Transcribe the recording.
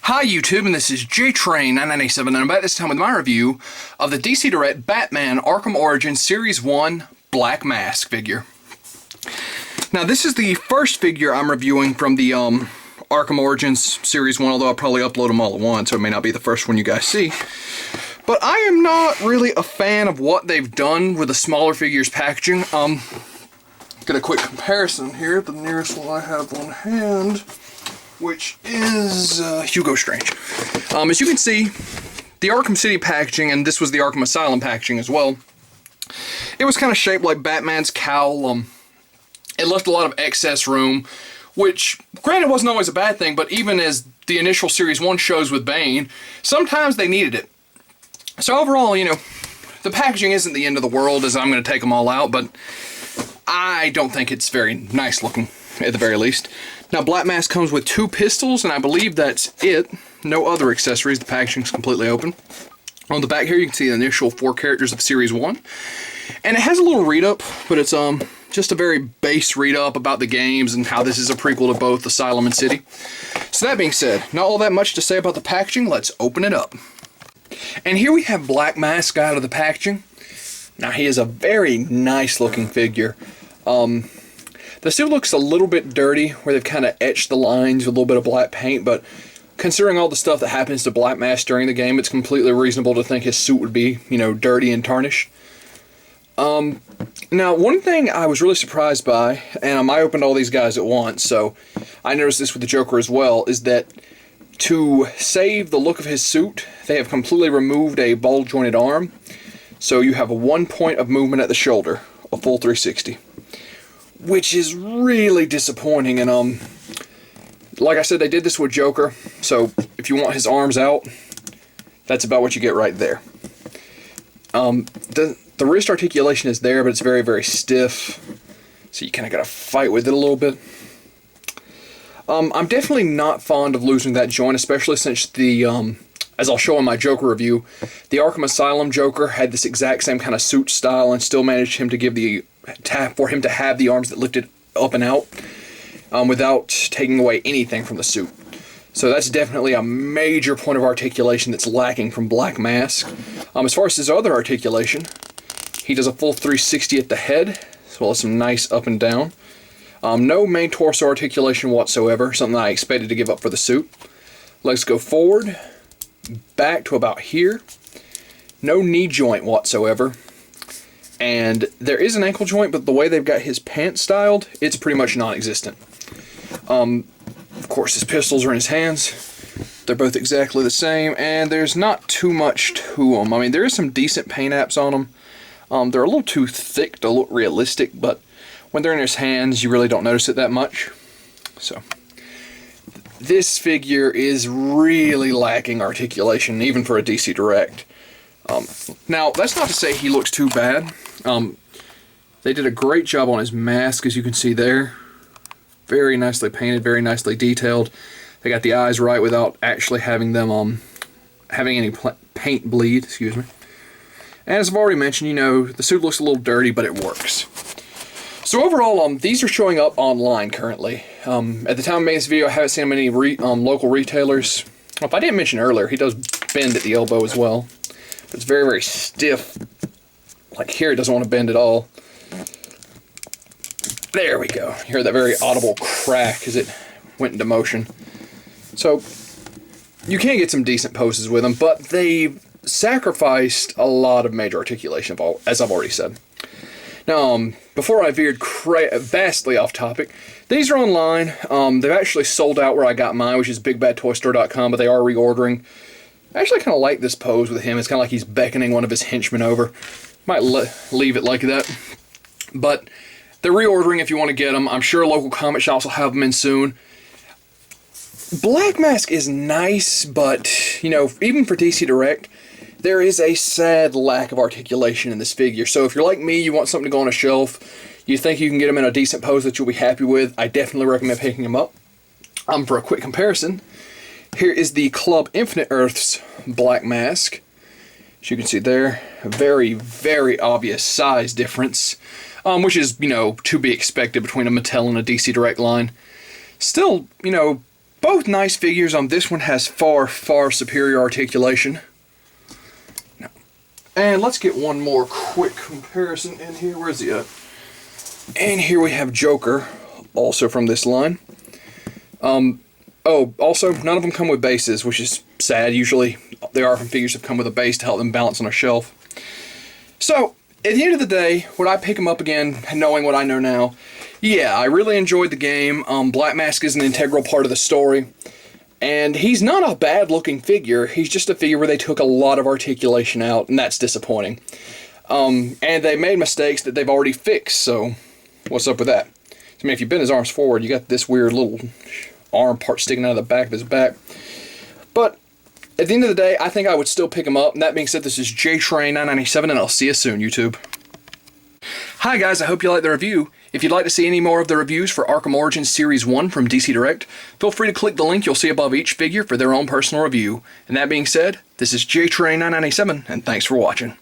Hi YouTube, and this is JTrain9987, and I'm back this time with my review of the DC Direct Batman Arkham Origins Series 1 Black Mask figure. Now this is the first figure I'm reviewing from the Arkham Origins Series 1, although I'll probably upload them all at once, so it may not be the first one you guys see. But I am not really a fan of what they've done with the smaller figures packaging. Get a quick comparison here. The nearest one I have on hand, which is Hugo Strange. As you can see, the Arkham City packaging, and this was the Arkham Asylum packaging as well, it was kind of shaped like Batman's cowl. It left a lot of excess room, which, granted, wasn't always a bad thing, but even as the initial Series 1 shows with Bane, sometimes they needed it. So overall, you know, the packaging isn't the end of the world, as I'm going to take them all out, but I don't think it's very nice looking, at the very least. Now, Black Mask comes with 2 pistols, and I believe that's it. No other accessories. The packaging's completely open. On the back here, you can see the initial 4 characters of Series 1. And it has a little read-up, but it's just a very base read-up about the games and how this is a prequel to both Asylum and City. So that being said, not all that much to say about the packaging. Let's open it up. And here we have Black Mask out of the packaging. Now, he is a very nice-looking figure. The suit looks a little bit dirty, where they've kind of etched the lines with a little bit of black paint, but considering all the stuff that happens to Black Mask during the game, it's completely reasonable to think his suit would be, you know, dirty and tarnished. Now, one thing I was really surprised by, and I opened all these guys at once, so I noticed this with the Joker as well, is that to save the look of his suit, they have completely removed a ball-jointed arm, so you have a 1 point of movement at the shoulder, a full 360. Which is really disappointing, and like I said, they did this with Joker, so if you want his arms out, that's about what you get right there. The wrist articulation is there, but it's very, very stiff, so you kind of got to fight with it a little bit. I'm definitely not fond of losing that joint, especially since the, as I'll show in my Joker review, the Arkham Asylum Joker had this exact same kind of suit style and still managed him to give for him to have the arms that lifted up and out without taking away anything from the suit. So that's definitely a major point of articulation that's lacking from Black Mask. As far as his other articulation, he does a full 360 at the head, as well as some nice up and down. No main torso articulation whatsoever, something I expected to give up for the suit. Legs go forward, back to about here. No knee joint whatsoever. And there is an ankle joint, but the way they've got his pants styled, it's pretty much non-existent. Of course, his pistols are in his hands. They're both exactly the same, and there's not too much to them. I mean, there is some decent paint apps on them. They're a little too thick to look realistic, but when they're in his hands, you really don't notice it that much. So, this figure is really lacking articulation, even for a DC Direct. Now, that's not to say he looks too bad. They did a great job on his mask, as you can see there. Very nicely painted, very nicely detailed. They got the eyes right without actually having them having any paint bleed, excuse me. And as I've already mentioned, you know, the suit looks a little dirty, but it works. So overall, these are showing up online currently. At the time of making this video, I haven't seen many local retailers. Well, if I didn't mention earlier, he does bend at the elbow as well. But it's very, very stiff. Like here, it doesn't want to bend at all. There we go. You heard that very audible crack as it went into motion. So, you can get some decent poses with them, but they've sacrificed a lot of major articulation, as I've already said. Now, before I veered vastly off topic, these are online. They've actually sold out where I got mine, which is bigbadtoystore.com, but they are reordering. I actually kind of like this pose with him. It's kind of like he's beckoning one of his henchmen over. Might leave it like that. But they're reordering if you want to get them. I'm sure local comic shops will have them in soon. Black Mask is nice, but, you know, even for DC Direct, there is a sad lack of articulation in this figure. So if you're like me, you want something to go on a shelf, you think you can get him in a decent pose that you'll be happy with, I definitely recommend picking him up. For a quick comparison, here is the Club Infinite Earth's Black Mask. As you can see there, a very, very obvious size difference, which is, you know, to be expected between a Mattel and a DC Direct line. Still, you know, Both nice figures. This one has far, far superior articulation. Now, and let's get one more quick comparison in here. Where's he at? And here we have Joker, also from this line. Oh, also, none of them come with bases, which is sad. Usually, the Arkham figures have come with a base to help them balance on a shelf. So, at the end of the day, would I pick them up again, knowing what I know now? Yeah, I really enjoyed the game. Black Mask is an integral part of the story. And he's not a bad-looking figure. He's just a figure where they took a lot of articulation out, and that's disappointing. And they made mistakes that they've already fixed, so what's up with that? I mean, if you bend his arms forward, you got this weird little arm part sticking out of the back of his back. But at the end of the day, I think I would still pick him up. And that being said, this is JTrain997, and I'll see you soon, YouTube. Hi guys, I hope you liked the review. If you'd like to see any more of the reviews for Arkham Origins Series 1 from DC Direct, feel free to click the link you'll see above each figure for their own personal review. And that being said, this is JTrain997, and thanks for watching.